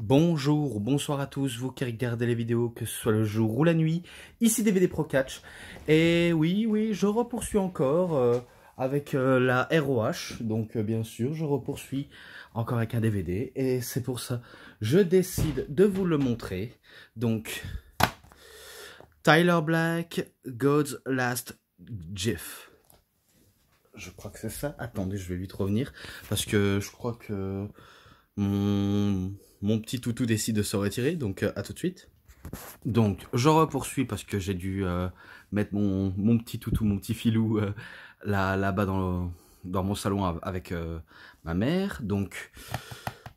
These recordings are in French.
Bonjour ou bonsoir à tous, vous qui regardez les vidéos, que ce soit le jour ou la nuit, ici DVD Pro Catch. Et oui, je repoursuis encore avec la ROH, donc bien sûr, je repoursuis encore avec un DVD, et c'est pour ça je décide de vous le montrer. Donc, Tyler Black, God's Last GIF. Je crois que c'est ça. Attendez, je vais vite revenir, parce que je crois que mon petit toutou décide de se retirer, donc à tout de suite. Donc je repoursuis parce que j'ai dû mettre mon petit toutou, mon petit filou là-bas dans mon salon avec ma mère. Donc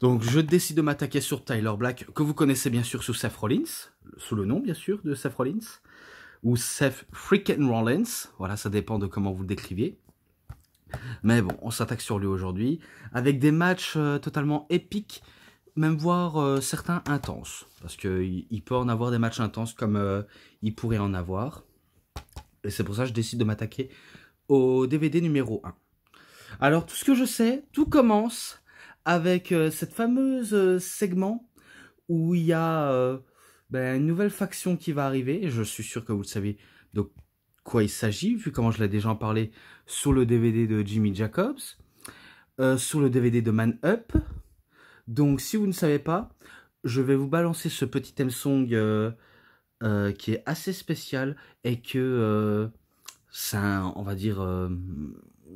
je décide de m'attaquer sur Tyler Black, que vous connaissez bien sûr sous Seth Rollins, sous le nom bien sûr de Seth Rollins, ou Seth freaking Rollins, voilà, ça dépend de comment vous le décriviez. Mais bon, on s'attaque sur lui aujourd'hui, avec des matchs totalement épiques, même voire certains intenses. Parce qu'il peut en avoir des matchs intenses comme il pourrait en avoir. Et c'est pour ça que je décide de m'attaquer au DVD numéro 1. Alors, tout ce que je sais, tout commence avec cette fameuse segment où il y a une nouvelle faction qui va arriver. Et je suis sûr que vous le savez de quoi il s'agit, vu comment je l'ai déjà parlé sur le DVD de Jimmy Jacobs, sur le DVD de Man Up. Donc si vous ne savez pas, je vais vous balancer ce petit theme song qui est assez spécial et que c'est un, on va dire,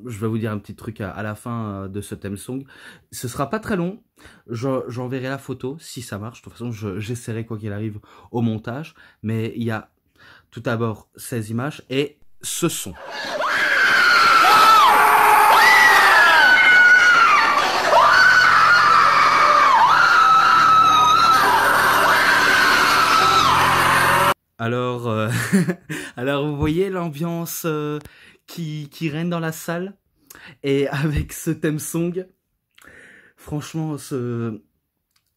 je vais vous dire un petit truc à la fin de ce theme song. Ce sera pas très long, j'enverrai la photo si ça marche. De toute façon, j'essaierai quoi qu'il arrive au montage, mais il y a tout d'abord ces images et ce son. Alors, alors vous voyez l'ambiance qui règne dans la salle, et avec ce theme song, franchement, ce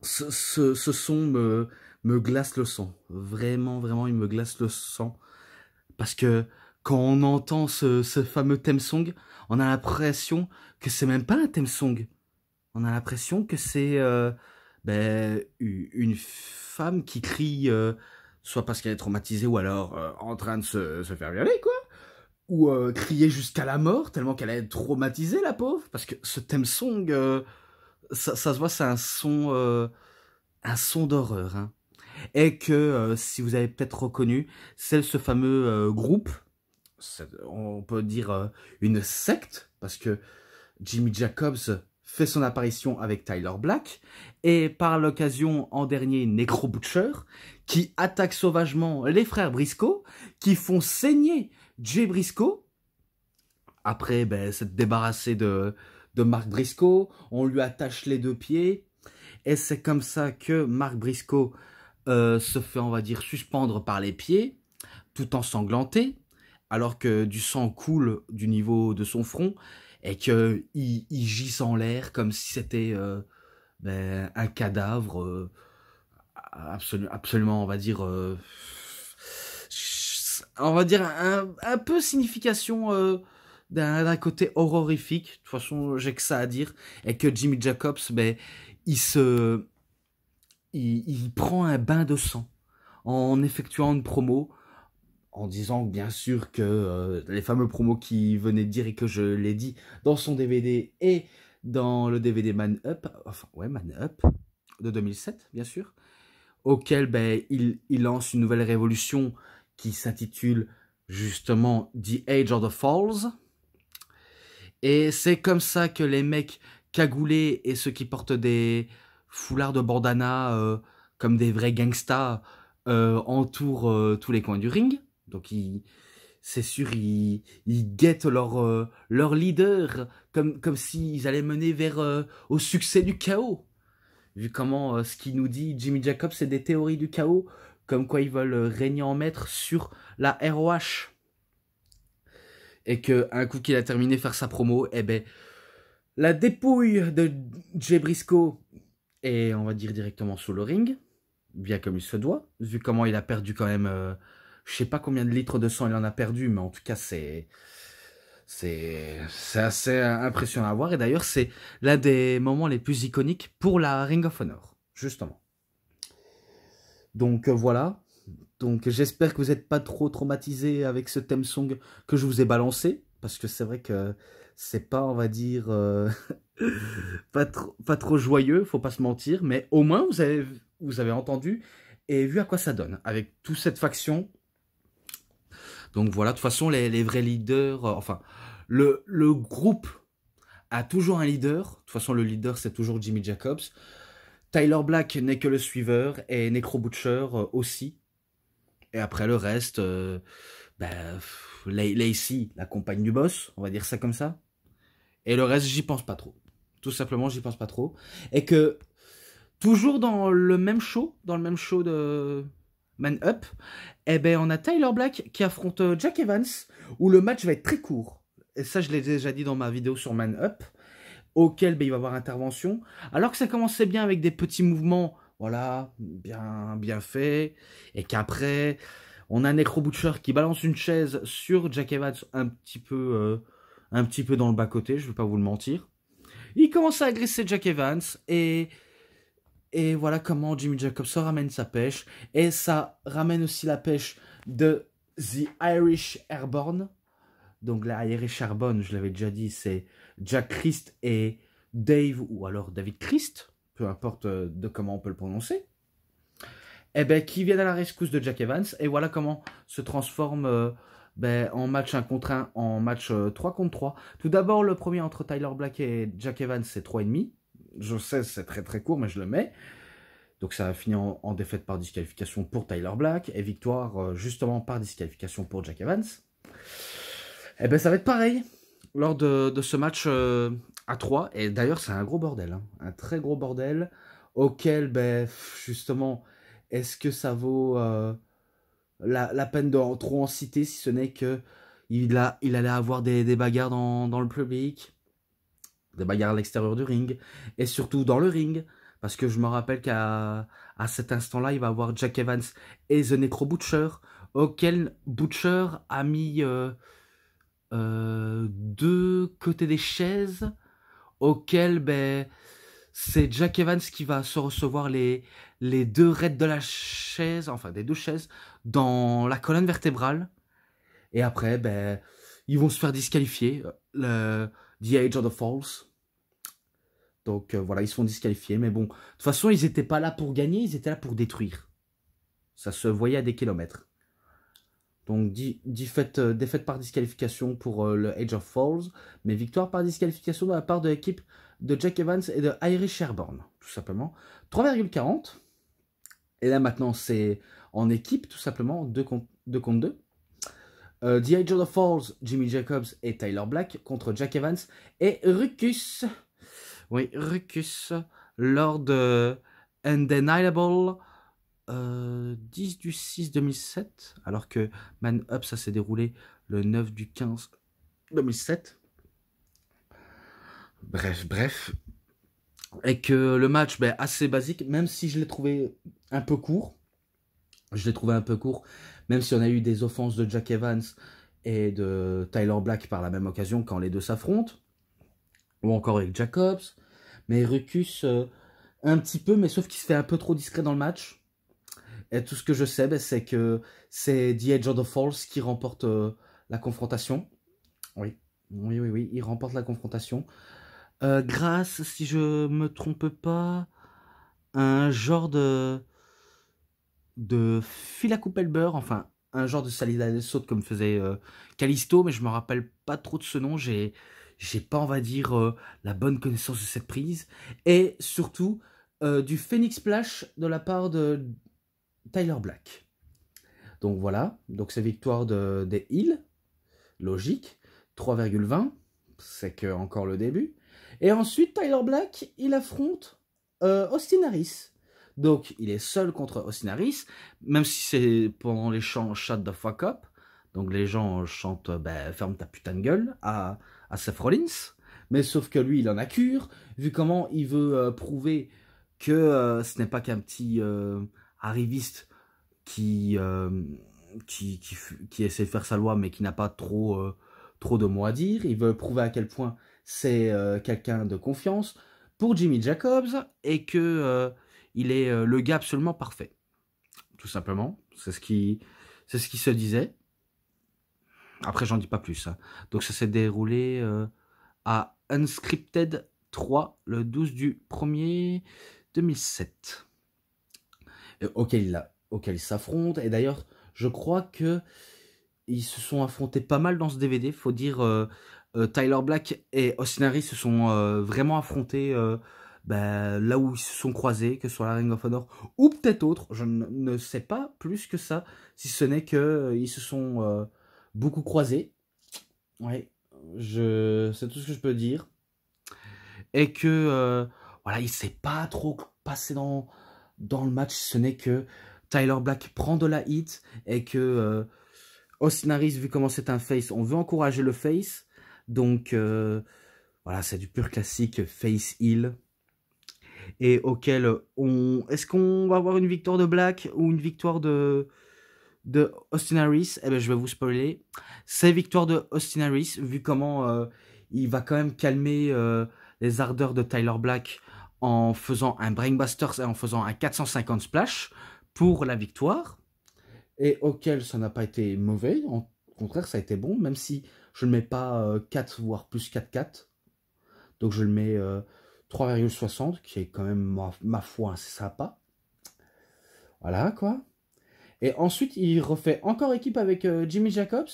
son me glace le sang. Vraiment, il me glace le sang. Parce que quand on entend ce fameux theme song, on a l'impression que c'est même pas un theme song. On a l'impression que c'est une femme qui crie, soit parce qu'elle est traumatisée, ou alors en train de se faire violer, quoi. Ou crier jusqu'à la mort, tellement qu'elle est traumatisée, la pauvre. Parce que ce theme song, ça se voit, c'est un son d'horreur. Hein. Et que, si vous avez peut-être reconnu, c'est ce fameux groupe, on peut dire une secte, parce que Jimmy Jacobs fait son apparition avec Tyler Black, et par l'occasion, en dernier, Necro Butcher, qui attaque sauvagement les frères Briscoe, qui font saigner Jay Briscoe. Après, s'être débarrassé de Mark Briscoe, on lui attache les deux pieds, et c'est comme ça que Mark Briscoe se fait, on va dire, suspendre par les pieds, tout ensanglanté, alors que du sang coule du niveau de son front, et qu'il gisse en l'air comme si c'était un cadavre absolument, on va dire un peu signification d'un côté horrifique. De toute façon, j'ai que ça à dire, et que Jimmy Jacobs, il prend un bain de sang en effectuant une promo, en disant bien sûr que les fameux promos qui venaient de dire, et que je l'ai dit dans son DVD et dans le DVD Man Up, Man Up de 2007 bien sûr, auquel il lance une nouvelle révolution qui s'intitule justement The Age of the Falls. Et c'est comme ça que les mecs cagoulés et ceux qui portent des foulards de bandana comme des vrais gangsters entourent tous les coins du ring. Donc c'est sûr, ils guettent leur leader comme s'ils allaient mener vers au succès du chaos. Vu comment ce qu'il nous dit Jimmy Jacobs, c'est des théories du chaos, comme quoi ils veulent régner en maître sur la ROH. Et qu'un coup qu'il a terminé faire sa promo, la dépouille de Jay Briscoe est, on va dire, directement sous le ring, bien comme il se doit, vu comment il a perdu quand même, je sais pas combien de litres de sang il en a perdu, mais en tout cas c'est assez impressionnant à voir. Et d'ailleurs, c'est l'un des moments les plus iconiques pour la Ring of Honor, justement. Donc voilà. Donc j'espère que vous n'êtes pas trop traumatisé avec ce theme song que je vous ai balancé. Parce que c'est vrai que c'est pas, on va dire, pas trop joyeux, faut pas se mentir. Mais au moins vous avez entendu et vu à quoi ça donne. Avec toute cette faction. Donc voilà, de toute façon, les vrais leaders, enfin, le groupe a toujours un leader. De toute façon, le leader, c'est toujours Jimmy Jacobs. Tyler Black n'est que le suiveur et Necro Butcher aussi. Et après le reste, Lacey, la compagne du boss, on va dire ça comme ça. Et le reste, j'y pense pas trop. Tout simplement, j'y pense pas trop. Et que, toujours dans le même show de Man Up, eh ben, on a Tyler Black qui affronte Jack Evans, où le match va être très court. Et ça, je l'ai déjà dit dans ma vidéo sur Man Up, auquel ben, il va y avoir intervention. Alors que ça commençait bien avec des petits mouvements, voilà, bien faits. Et qu'après, on a un Necro Butcher qui balance une chaise sur Jack Evans un petit peu dans le bas-côté, je ne vais pas vous le mentir. Il commence à agresser Jack Evans et voilà comment Jimmy Jacobs se ramène sa pêche. Et ça ramène aussi la pêche de The Irish Airborne. Donc la Irish Airborne, je l'avais déjà dit, c'est Jack Christ et Dave, ou alors David Christ, peu importe de comment on peut le prononcer. Eh ben, qui viennent à la rescousse de Jack Evans. Et voilà comment se transforme en match 1 contre 1, en match 3 contre 3. Tout d'abord, le premier entre Tyler Black et Jack Evans, c'est 3,5. Je sais, c'est très très court, mais je le mets. Donc ça a fini en défaite par disqualification pour Tyler Black. Et victoire justement par disqualification pour Jack Evans. Eh ben, ça va être pareil lors de ce match à 3. Et d'ailleurs, c'est un gros bordel. Hein. Un très gros bordel auquel, ben, justement... Est-ce que ça vaut la peine de trop en citer, si ce n'est que il allait avoir des bagarres dans le public, des bagarres à l'extérieur du ring, et surtout dans le ring, parce que je me rappelle qu'à cet instant-là, il va avoir Jack Evans et The Necro Butcher, auquel Butcher a mis deux côtés des chaises, auquel ben, c'est Jack Evans qui va se recevoir les deux raids de la chaise, enfin des deux chaises, dans la colonne vertébrale. Et après, ben, ils vont se faire disqualifier. The Age of the Falls. Donc voilà, ils se font disqualifier. Mais bon, de toute façon, ils n'étaient pas là pour gagner, ils étaient là pour détruire. Ça se voyait à des kilomètres. Donc défaite par disqualification pour le Age of Falls, mais victoire par disqualification de la part de l'équipe de Jack Evans et de Irish Airborne, tout simplement. 3,40. Et là maintenant c'est en équipe, tout simplement, 2 contre 2. The Age of the Falls, Jimmy Jacobs et Tyler Black contre Jack Evans et Ruckus. Oui, Ruckus, lors de Undeniable 10 du 6 2007, alors que Man Up, ça s'est déroulé le 9 du 15 2007. Bref. Et que le match, ben, assez basique, même si je l'ai trouvé un peu court. Même si on a eu des offenses de Jack Evans et de Tyler Black par la même occasion quand les deux s'affrontent. Ou encore avec Jacobs. Mais Ruckus, un petit peu, mais sauf qu'il se fait un peu trop discret dans le match. Et tout ce que je sais, ben, c'est que c'est The Age of the Falls qui remporte la confrontation. Oui, il remporte la confrontation. Grâce, si je me trompe pas, un genre de fil à couper le beurre, enfin, un genre de salade saute comme faisait Kalisto, mais je me rappelle pas trop de ce nom, j'ai pas, on va dire, la bonne connaissance de cette prise, et surtout, du Phoenix Splash de la part de Tyler Black. Donc voilà, donc c'est victoire des Heels, logique, 3,20, c'est que encore le début. Et ensuite, Tyler Black, il affronte Austin Harris. Donc, il est seul contre Austin Harris, même si c'est pendant les chants Shut the fuck up. Donc, les gens chantent ferme ta putain de gueule à Seth Rollins. Mais sauf que lui, il en a cure, vu comment il veut prouver que ce n'est pas qu'un petit arriviste qui essaie de faire sa loi, mais qui n'a pas trop de mots à dire. Il veut prouver à quel point c'est quelqu'un de confiance pour Jimmy Jacobs et que il est le gars absolument parfait. tout simplement. C'est ce qui se disait. Après, j'en dis pas plus. Hein. Donc, ça s'est déroulé à Unscripted 3, le 12 du 1er 2007. Auquel ils s'affrontent. Et d'ailleurs, je crois que ils se sont affrontés pas mal dans ce DVD. Faut dire, Tyler Black et Austin Aries se sont vraiment affrontés là où ils se sont croisés, que ce soit la Ring of Honor ou peut-être autre. Je ne sais pas plus que ça, si ce n'est que ils se sont beaucoup croisés. Ouais, c'est tout ce que je peux dire. Et que voilà, il s'est pas trop passé dans le match, ce n'est que Tyler Black prend de la hit et que Austin Aries, vu comment c'est un face, on veut encourager le face. Donc voilà, c'est du pur classique face heel. Et auquel est-ce qu'on va avoir une victoire de Black ou une victoire de Austin Aries? Eh ben, je vais vous spoiler. C'est victoire de Austin Aries, vu comment il va quand même calmer les ardeurs de Tyler Black en faisant un Brainbusters et en faisant un 450 splash pour la victoire. Et auquel ça n'a pas été mauvais. Au contraire, ça a été bon, même si je ne mets pas 4, voire plus 4-4. Donc je le mets 3,60, qui est quand même, ma foi, assez sympa. Voilà, quoi. Et ensuite, il refait encore équipe avec Jimmy Jacobs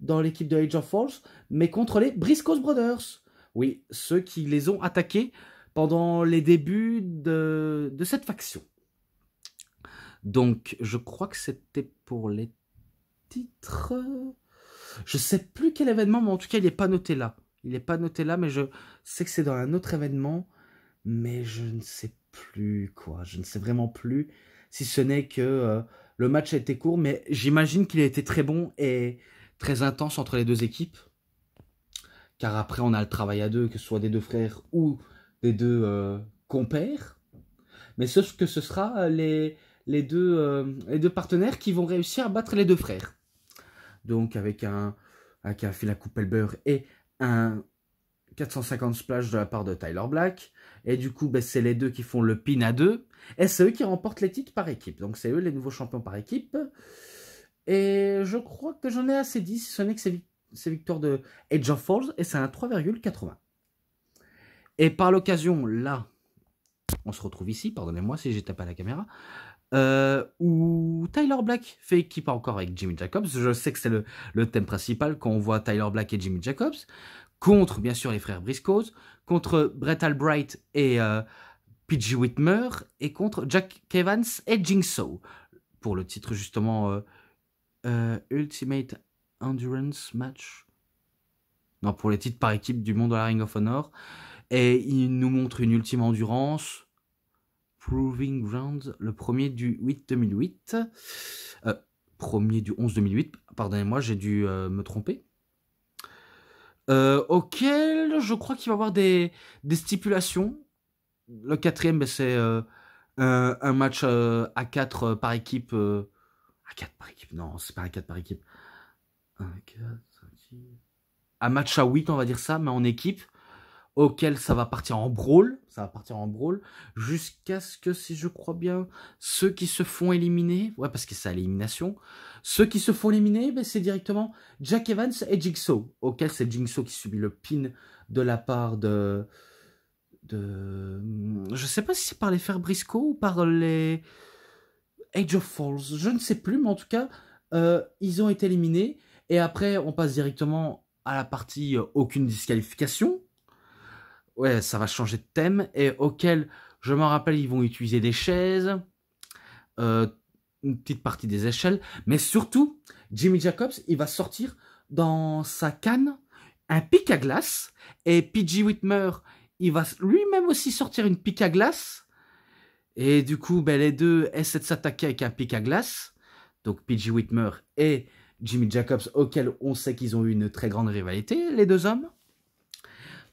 dans l'équipe de Age of Falls, mais contre les Briscoe Brothers. Oui, ceux qui les ont attaqués pendant les débuts de cette faction. Donc, je crois que c'était pour les titres. Je sais plus quel événement, mais en tout cas, il n'est pas noté là. Il n'est pas noté là, mais je sais que c'est dans un autre événement. Mais je ne sais plus quoi. Je ne sais vraiment plus. Si ce n'est que le match a été court, mais j'imagine qu'il a été très bon et très intense entre les deux équipes. Car après, on a le travail à deux, que ce soit des deux frères ou des deux compères. Mais sauf que ce sera les deux partenaires qui vont réussir à battre les deux frères. Donc avec un fil à couper le beurre et un 450 splash de la part de Tyler Black. Et du coup, ben, c'est les deux qui font le pin à deux. Et c'est eux qui remportent les titres par équipe. Donc c'est eux les nouveaux champions par équipe. Et je crois que j'en ai assez dit, si ce n'est que c'est victoire de Age of Falls. Et c'est un 3,80. Et par l'occasion, là, on se retrouve ici, pardonnez-moi si j'ai tapé à la caméra, où Tyler Black fait équipe encore avec Jimmy Jacobs. Je sais que c'est le thème principal quand on voit Tyler Black et Jimmy Jacobs, contre bien sûr les frères Briscoes, contre Bret Albright et P.G. Whitmer, et contre Jack Evans et Jigsaw, pour le titre justement Ultimate Endurance Match. Non, pour les titres par équipe du monde de la Ring of Honor. Et il nous montre une ultime endurance. Proving Grounds, le premier du 8-2008. Premier du 11-2008. Pardonnez-moi, j'ai dû me tromper. Auquel je crois qu'il va y avoir des stipulations. Le quatrième, ben, c'est un match à 4 par équipe. À 4 par équipe, non, c'est pas un 4 par équipe. Un match à 8, on va dire ça, mais en équipe. Auquel ça va partir en brawl. Ça va partir en brawl. Jusqu'à ce que, si je crois bien, ceux qui se font éliminer. Ouais, parce que c'est à l'élimination. Ceux qui se font éliminer, ben, c'est directement Jack Evans et Jigsaw. Auquel c'est Jigsaw qui subit le pin de la part de... Je sais pas si c'est par les frères Briscoe ou par les Age of Falls. Je ne sais plus, mais en tout cas, ils ont été éliminés. Et après, on passe directement à la partie aucune disqualification. Ouais, ça va changer de thème. Et auquel, je me rappelle, ils vont utiliser des chaises, une petite partie des échelles. Mais surtout, Jimmy Jacobs, il va sortir dans sa canne un pic à glace. Et P.G. Whitmer, il va lui-même aussi sortir une pic à glace. Et du coup, ben, les deux essaient de s'attaquer avec un pic à glace. Donc P.G. Whitmer et Jimmy Jacobs, auquel on sait qu'ils ont eu une très grande rivalité, les deux hommes.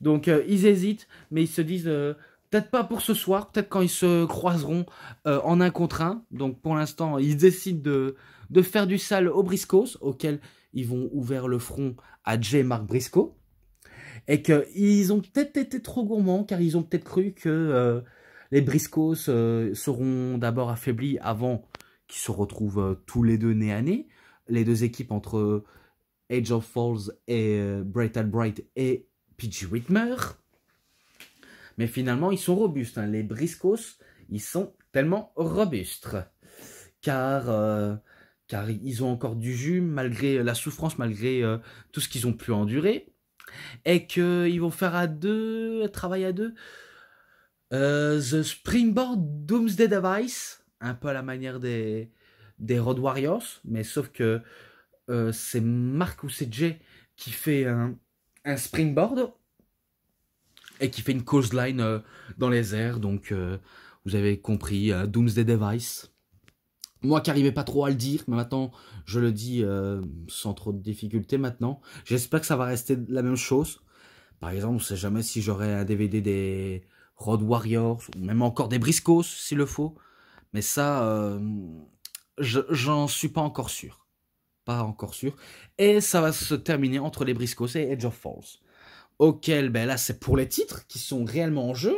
Donc ils hésitent, mais ils se disent peut-être pas pour ce soir, peut-être quand ils se croiseront en un contre un. Donc pour l'instant, ils décident de faire du sale aux Briscoes, auquel ils vont ouvrir le front à Jay et Mark Briscoe. Et qu'ils ont peut-être été trop gourmands, car ils ont peut-être cru que les Briscoes seront d'abord affaiblis avant qui se retrouvent tous les deux nez à nez. Les deux équipes entre Age of Falls et Bright Bright et PG Whitmer. Mais finalement, ils sont robustes. Hein. Les Briscoes, ils sont tellement robustes. Car ils ont encore du jus, malgré la souffrance, malgré tout ce qu'ils ont pu endurer. Et qu'ils vont faire travail à deux. The Springboard Doomsday Device, un peu à la manière des Road Warriors, mais sauf que c'est Mark ou c'est Jay qui fait un springboard et qui fait une clothesline dans les airs. Donc vous avez compris, Doomsday Device. Moi qui n'arrivais pas trop à le dire, mais maintenant je le dis sans trop de difficulté maintenant. J'espère que ça va rester la même chose. Par exemple, on ne sait jamais si j'aurai un DVD des Road Warriors, ou même encore des Briscoes s'il le faut. Mais ça, j'en suis pas encore sûr. Pas encore sûr. Et ça va se terminer entre les Briscoes et Edge of Falls. Auquel, ben là, c'est pour les titres qui sont réellement en jeu.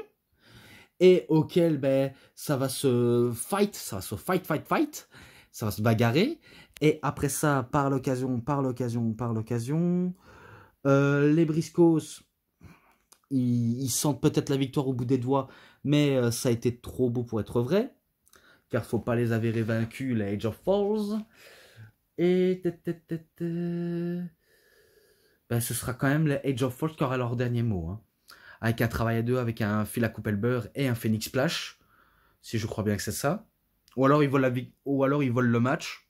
Et auquel, ben, ça va se fight. Ça va se fight. Ça va se bagarrer. Et après ça, par l'occasion, les Briscoes, ils sentent peut-être la victoire au bout des doigts, mais ça a été trop beau pour être vrai. Car faut pas les avérer vaincus, les Age of Falls. Et ben, ce sera quand même les Age of Falls qui aura leur dernier mot. Hein. Avec un travail à deux, avec un fil à couper le beurre et un Phoenix Splash. Si je crois bien que c'est ça. Ou alors ils volent le match.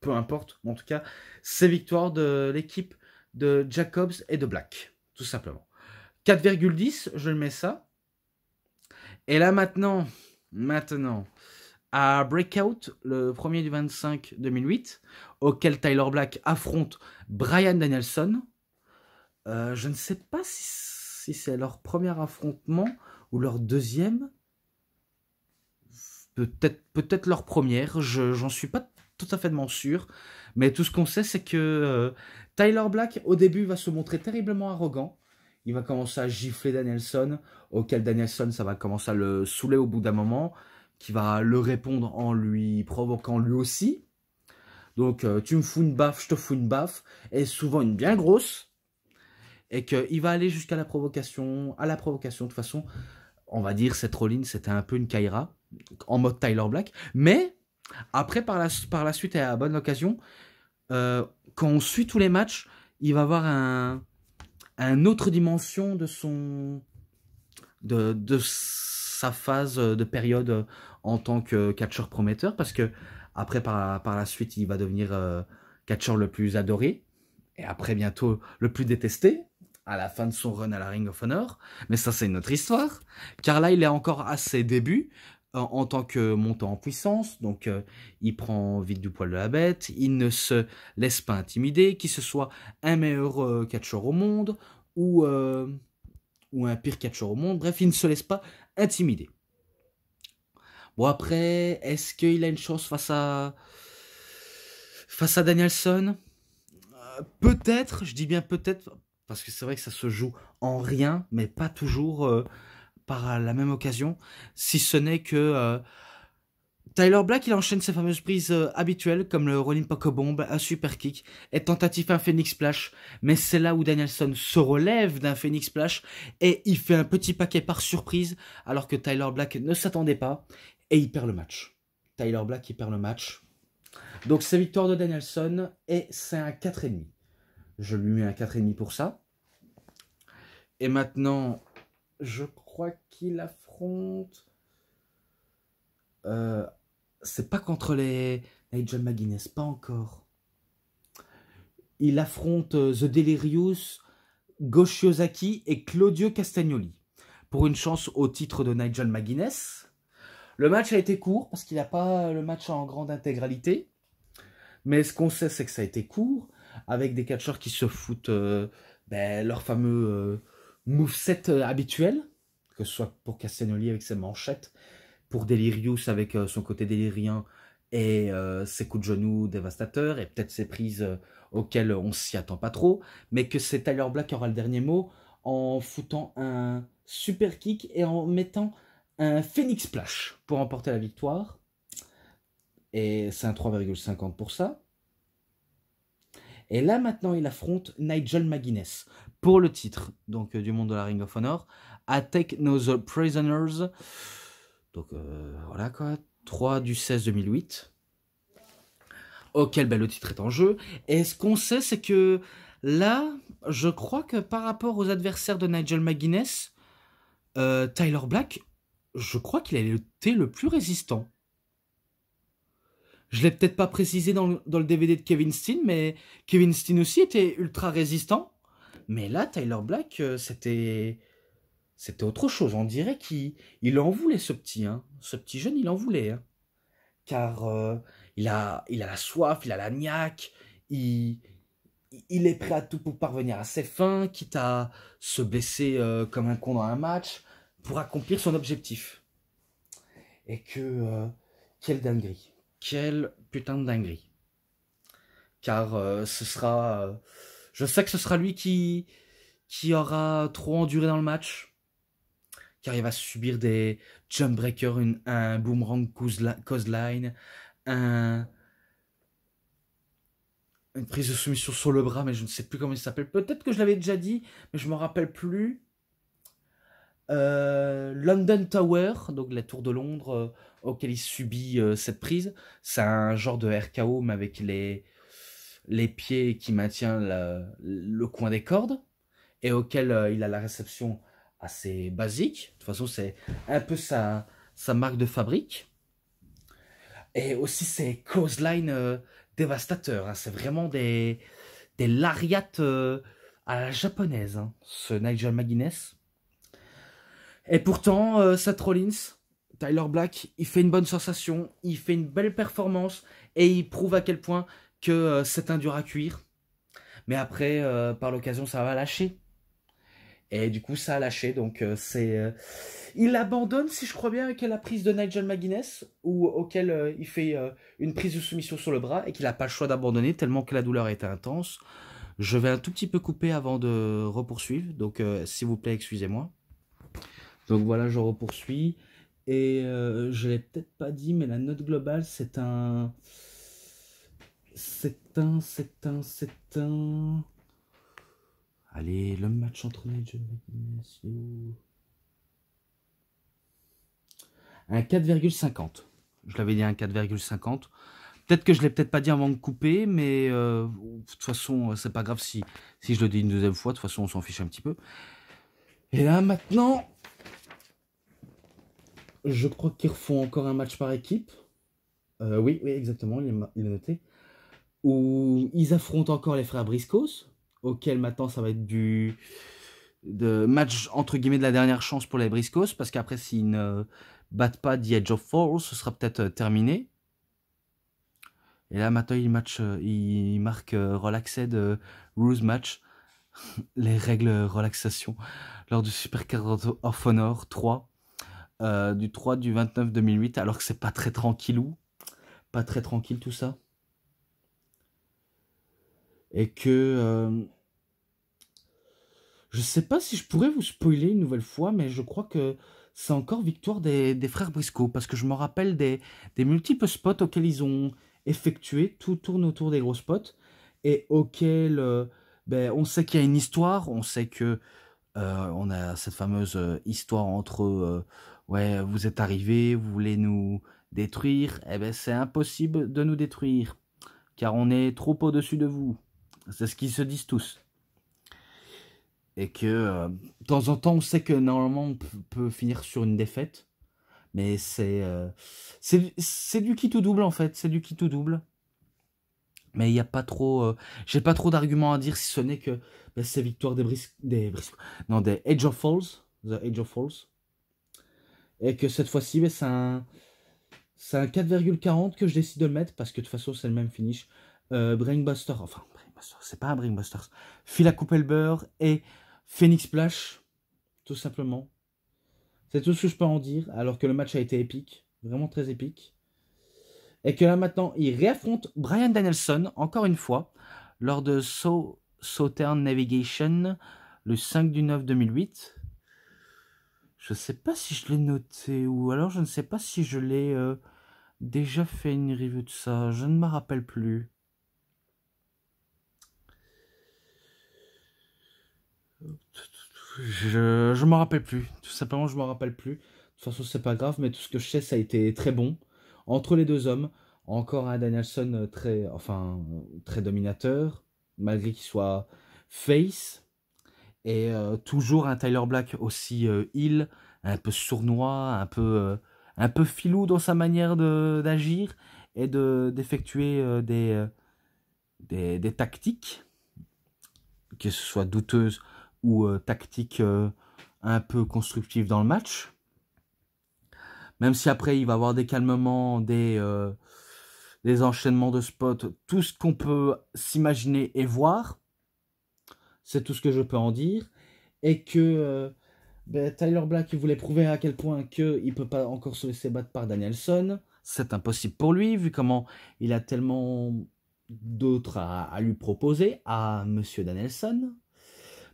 Peu importe. En tout cas, c'est victoire de l'équipe de Jacobs et de Black. Tout simplement. 4,10, je le mets ça. Et là maintenant, à Breakout, le 1er du 25 2008, auquel Tyler Black affronte Bryan Danielson. Je ne sais pas si c'est leur premier affrontement ou leur deuxième. Peut-être leur première, j'en suis pas tout à fait sûr. Mais tout ce qu'on sait, c'est que Tyler Black, au début, va se montrer terriblement arrogant. Il va commencer à gifler Danielson, auquel Danielson, ça va commencer à le saouler au bout d'un moment, qui va le répondre en lui provoquant lui aussi. Donc, tu me fous une baffe, je te fous une baffe, et souvent une bien grosse. Et qu'il va aller jusqu'à la provocation. De toute façon, on va dire, cette Rollins, c'était un peu une Kaira, en mode Tyler Black. Mais, après, par la suite, et à la bonne occasion, quand on suit tous les matchs, il va avoir une autre dimension de sa phase de période en tant que catcheur prometteur, parce que après par la suite il va devenir catcheur le plus adoré et après bientôt le plus détesté à la fin de son run à la Ring of Honor, mais ça c'est une autre histoire, car là il est encore à ses débuts en tant que montant en puissance, donc il prend vite du poil de la bête, il ne se laisse pas intimider, qu'il se soit un meilleur catcheur au monde ou un pire catcheur au monde, bref, il ne se laisse pas intimider. Bon après, est-ce qu'il a une chance face à Danielson? Peut-être, je dis bien peut-être, parce que c'est vrai que ça se joue en rien, mais pas toujours par la même occasion, si ce n'est que Tyler Black, il enchaîne ses fameuses prises habituelles, comme le Rolling Poker Bomb, un super kick, et tentative un Phoenix Splash, mais c'est là où Danielson se relève d'un Phoenix Splash, et il fait un petit paquet par surprise, alors que Tyler Black ne s'attendait pas, et il perd le match. Tyler Black, il perd le match. Donc c'est victoire de Danielson, et c'est un 4,5. Je lui mets un 4,5 pour ça. Et maintenant, je crois qu'il affronte... c'est pas contre les Nigel McGuinness, pas encore. Il affronte The Delirious, Goshiozaki et Claudio Castagnoli pour une chance au titre de Nigel McGuinness. Le match a été court parce qu'il n'a pas le match en grande intégralité. Mais ce qu'on sait, c'est que ça a été court, avec des catcheurs qui se foutent leur fameux moveset habituel, que ce soit pour Castagnoli avec ses manchettes, pour Delirious avec son côté délirien et ses coups de genoux dévastateurs, et peut-être ses prises auxquelles on s'y attend pas trop, mais que c'est Tyler Black qui aura le dernier mot en foutant un super kick et en mettant un Phoenix Splash pour emporter la victoire. Et c'est un 3,50 pour ça. Et là, maintenant, il affronte Nigel McGuinness pour le titre donc du monde de la Ring of Honor. À Take No the Prisoners. Donc voilà quoi. 3 du 16 2008. Auquel le titre est en jeu. Et ce qu'on sait, c'est que là, je crois que par rapport aux adversaires de Nigel McGuinness, Tyler Black, je crois qu'il a été le plus résistant. Je l'ai peut-être pas précisé dans le DVD de Kevin Steen, mais Kevin Steen aussi était ultra résistant. Mais là, Tyler Black, c'était autre chose. On dirait qu'il en voulait, ce petit. Hein. Ce petit jeune, il en voulait. Hein. Car il a la soif, il a la niaque, il est prêt à tout pour parvenir à ses fins, quitte à se blesser comme un con dans un match, pour accomplir son objectif. Et que... quelle dinguerie. Quelle putain de dinguerie. Car ce sera... je sais que ce sera lui qui aura trop enduré dans le match. Car il va subir des jump breakers, un boomerang clothesline, une prise de soumission sur le bras, mais je ne sais plus comment il s'appelle. Peut-être que je l'avais déjà dit, mais je ne me rappelle plus. London Tower, donc la tour de Londres, auquel il subit cette prise. C'est un genre de RKO, mais avec les pieds qui maintient le coin des cordes, et auquel il a la réception assez basique. De toute façon, c'est un peu sa marque de fabrique. Et aussi ses clotheslines dévastateurs. Hein. C'est vraiment des lariats à la japonaise, hein, ce Nigel McGuinness. Et pourtant, Seth Rollins, Tyler Black, il fait une bonne sensation, il fait une belle performance, et il prouve à quel point que c'est un dur à cuire. Mais après, par l'occasion, ça va lâcher. Et du coup, ça a lâché, donc il abandonne, si je crois bien, avec la prise de Nigel McGuinness, auquel il fait une prise de soumission sur le bras, et qu'il n'a pas le choix d'abandonner, tellement que la douleur était intense. Je vais un tout petit peu couper avant de repoursuivre, donc s'il vous plaît, excusez-moi. Donc voilà, je repoursuis. Et je l'ai peut-être pas dit, mais la note globale, c'est un... Allez, le match entre Nigel McGuinness et un 4,50. Je l'avais dit un 4,50. Peut-être que je l'ai peut-être pas dit avant de couper, mais de toute façon, c'est pas grave si je le dis une deuxième fois. De toute façon, on s'en fiche un petit peu. Et là, maintenant, je crois qu'ils refont encore un match par équipe. Oui, exactement, il est noté. Où ils affrontent encore les frères Briscoes, auquel maintenant ça va être de match entre guillemets de la dernière chance pour les Briscoes, parce qu'après s'ils ne battent pas The Edge of Falls, ce sera peut-être terminé. Et là maintenant il marque Relaxed Rules Match, les règles relaxation, lors du Supercard of Honor 3, du 3 du 29 2008, alors que c'est pas très tranquillou, pas très tranquille tout ça. Et que je sais pas si je pourrais vous spoiler une nouvelle fois, mais je crois que c'est encore victoire des frères Briscoe, parce que je me rappelle des multiples spots auxquels ils ont effectué, tout tourne autour des gros spots, et auxquels on sait qu'il y a une histoire, on sait que on a cette fameuse histoire entre ouais, vous êtes arrivés, vous voulez nous détruire, eh ben c'est impossible de nous détruire, car on est trop au-dessus de vous. C'est ce qu'ils se disent tous. Et que de temps en temps, on sait que normalement, on peut finir sur une défaite. Mais c'est du qui tout double, en fait. C'est du qui tout double. Mais il n'y a pas trop... j'ai pas trop d'arguments à dire, si ce n'est que c'est victoire des Age of Falls. The Age of Falls. Et que cette fois-ci, c'est un 4,40 que je décide de le mettre, parce que de toute façon, c'est le même finish. Brainbuster, enfin, c'est pas un Brainbuster. Fila Coupelber et Phoenix Splash, tout simplement. C'est tout ce que je peux en dire, alors que le match a été épique, vraiment très épique. Et que là maintenant, il réaffronte Bryan Danielson, encore une fois, lors de Southern Navigation, le 5 du 9 2008. Je sais pas si je l'ai noté, ou alors je ne sais pas si je l'ai déjà fait une review de ça? Je ne me rappelle plus. Je me rappelle plus. Tout simplement, je me rappelle plus. De toute façon, c'est pas grave, mais tout ce que je sais, ça a été très bon. Entre les deux hommes, encore un Danielson très, enfin, très dominateur, malgré qu'il soit face. Et toujours un Tyler Black aussi heel, un peu sournois, un peu filou dans sa manière d'agir et d'effectuer des tactiques, que ce soit douteuses ou tactiques un peu constructives dans le match. Même si après il va avoir des calmements, des enchaînements de spots, tout ce qu'on peut s'imaginer et voir, c'est tout ce que je peux en dire. Et que Tyler Black il voulait prouver à quel point qu'il ne peut pas encore se laisser battre par Danielson. C'est impossible pour lui, vu comment il a tellement d'autres à lui proposer, à Monsieur Danielson.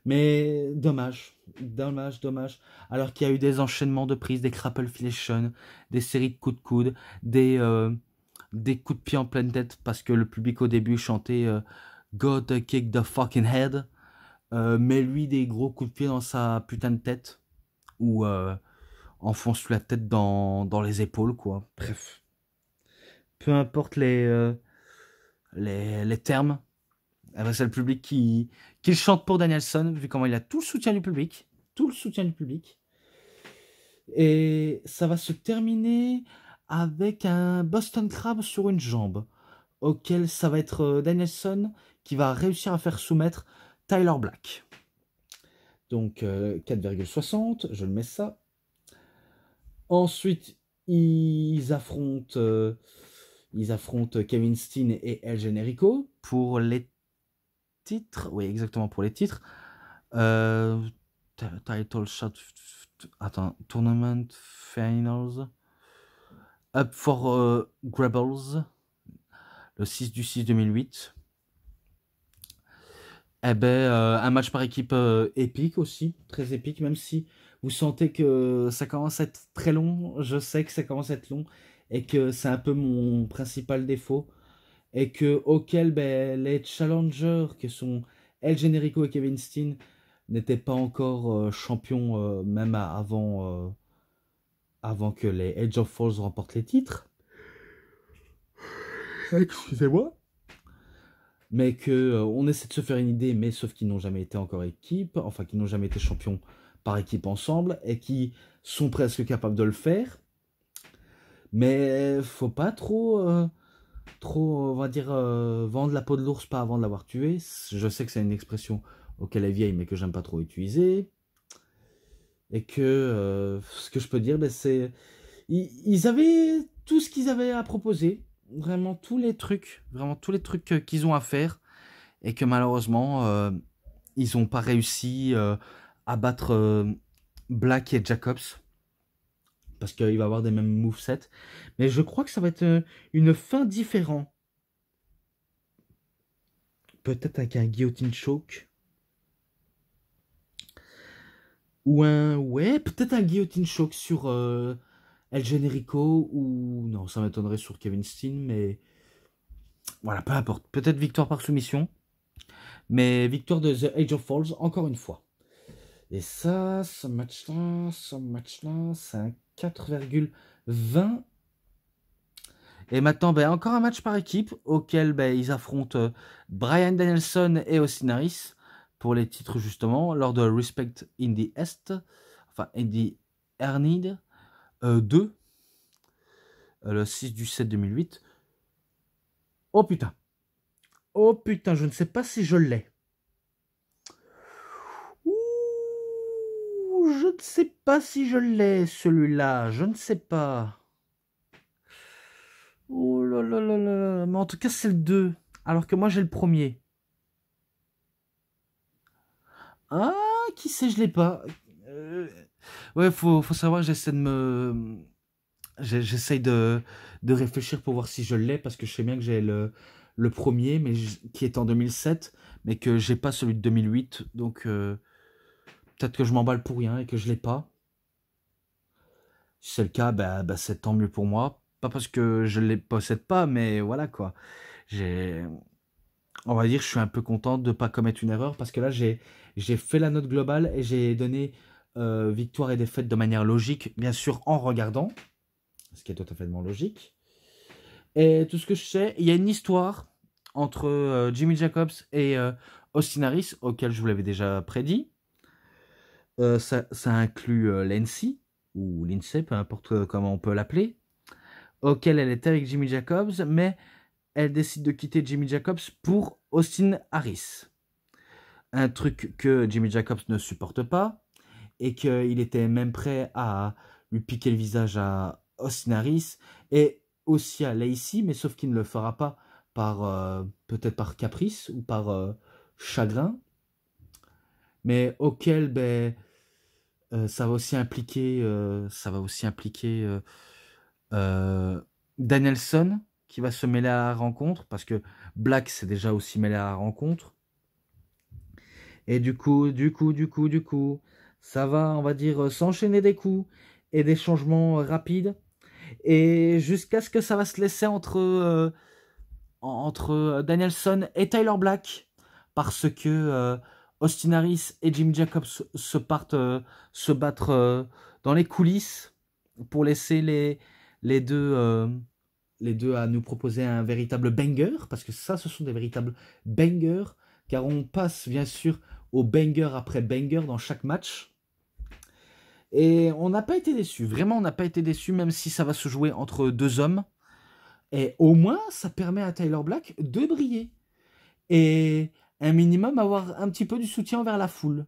Mais dommage, dommage, dommage. Alors qu'il y a eu des enchaînements de prises, des crapuleflation, des séries de coups de coude, des coups de pied en pleine tête, parce que le public au début chantait God kick the fucking head. Mais lui, des gros coups de pied dans sa putain de tête, ou enfonce la tête dans les épaules, quoi. Bref. Peu importe les termes, eh ben, c'est le public qui chante pour Danielson, vu comment il a tout le soutien du public. Tout le soutien du public. Et ça va se terminer avec un Boston Crab sur une jambe, auquel ça va être Danielson qui va réussir à faire soumettre Tyler Black. Donc 4,60, je le mets ça. Ensuite, ils affrontent Kevin Steen et El Generico pour les titres. Oui, exactement, pour les titres. Title shot. Attends, Tournament Finals. Up for Grabbles. Le 6 du 6 2008. Eh ben, un match par équipe épique aussi, très épique, même si vous sentez que ça commence à être très long. Je sais que ça commence à être long et que c'est un peu mon principal défaut. Et que auquel les challengers que sont El Generico et Kevin Steen n'étaient pas encore champions même avant que les Edge of Falls remportent les titres. Excusez-moi. Mais que on essaie de se faire une idée, mais sauf qu'ils n'ont jamais été encore équipe, enfin qu'ils n'ont jamais été champions par équipe ensemble et qui sont presque capables de le faire. Mais faut pas trop, on va dire, vendre la peau de l'ours pas avant de l'avoir tué. Je sais que c'est une expression auquel elle est vieille, mais que j'aime pas trop utiliser. Et que ce que je peux dire, c'est ils avaient tout ce qu'ils avaient à proposer, vraiment tous les trucs qu'ils ont à faire, et que malheureusement ils n'ont pas réussi à battre Black et Jacobs parce qu'il va avoir des mêmes movesets. Mais je crois que ça va être une fin différente. Peut-être avec un guillotine choke. Ou un... Ouais, peut-être un guillotine choke sur El Generico. Ou... Non, ça m'étonnerait sur Kevin Steen. Mais... Voilà, peu importe. Peut-être victoire par soumission. Mais victoire de The Age of Falls, encore une fois. Et ça, ce match-là, c'est un 4,20. Et maintenant, encore un match par équipe auquel ils affrontent Bryan Danielson et Austin Harris pour les titres justement lors de Respect in the Est, enfin in the Hernid 2, le 6 du 7 2008. Oh putain, je ne sais pas si je l'ai. Ouh, je ne sais pas si je l'ai celui-là, je ne sais pas. Oh là là là là, mais en tout cas c'est le 2, alors que moi j'ai le premier. Ah, qui sait, je l'ai pas. Ouais, faut savoir, j'essaie de réfléchir pour voir si je l'ai, parce que je sais bien que j'ai le premier, mais qui est en 2007, mais que j'ai pas celui de 2008, donc peut-être que je m'emballe pour rien et que je l'ai pas. Si c'est le cas, c'est tant mieux pour moi. Pas parce que je ne les possède pas, mais voilà quoi. J'ai, on va dire, je suis un peu content de ne pas commettre une erreur parce que là, j'ai fait la note globale et j'ai donné victoire et défaite de manière logique, bien sûr en regardant, ce qui est totalement logique. Et tout ce que je sais, il y a une histoire entre Jimmy Jacobs et Austin Harris, auquel je vous l'avais déjà prédit. Ça inclut Lindsay, ou Lindsay, peu importe comment on peut l'appeler, auquel elle était avec Jimmy Jacobs, mais elle décide de quitter Jimmy Jacobs pour Austin Harris. Un truc que Jimmy Jacobs ne supporte pas, et qu'il était même prêt à lui piquer le visage à Austin Harris, et aussi à Lacey, mais sauf qu'il ne le fera pas par peut-être par caprice ou par chagrin, mais auquel ça va aussi impliquer, Danielson qui va se mêler à la rencontre parce que Black s'est déjà aussi mêlé à la rencontre. Et du coup, ça va, on va dire, s'enchaîner des coups et des changements rapides. Et jusqu'à ce que ça va se laisser entre Danielson et Tyler Black. Parce que Austin Harris et Jimmy Jacobs se battre dans les coulisses pour laisser les deux à nous proposer un véritable banger. Parce que ça, ce sont des véritables bangers. Car on passe bien sûr au banger après banger dans chaque match. Et on n'a pas été déçus. Vraiment, on n'a pas été déçus, même si ça va se jouer entre deux hommes. Et au moins, ça permet à Tyler Black de briller. Et un minimum avoir un petit peu du soutien envers la foule.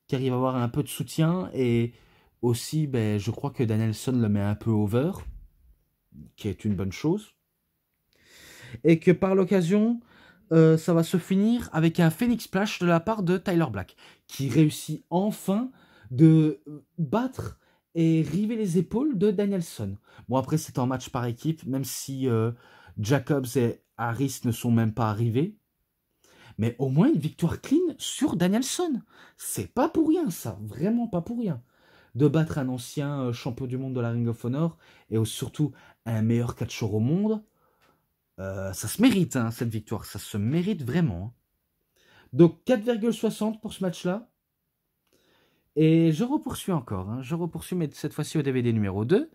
Car il va avoir un peu de soutien. Et aussi, je crois que Danielson le met un peu over. Qui est une bonne chose. Et que par l'occasion, ça va se finir avec un Phoenix Splash de la part de Tyler Black. Qui réussit enfin de battre et river les épaules de Danielson. Bon, après, c'est un match par équipe, même si Jacobs et Harris ne sont même pas arrivés. Mais au moins une victoire clean sur Danielson. C'est pas pour rien, ça. Vraiment pas pour rien. De battre un ancien champion du monde de la Ring of Honor et surtout un meilleur catcheur au monde. Ça se mérite, hein, cette victoire. Ça se mérite vraiment. Donc 4,60 pour ce match-là. Et je repoursuis encore, hein. Je repoursuis, mais cette fois-ci au DVD numéro 2,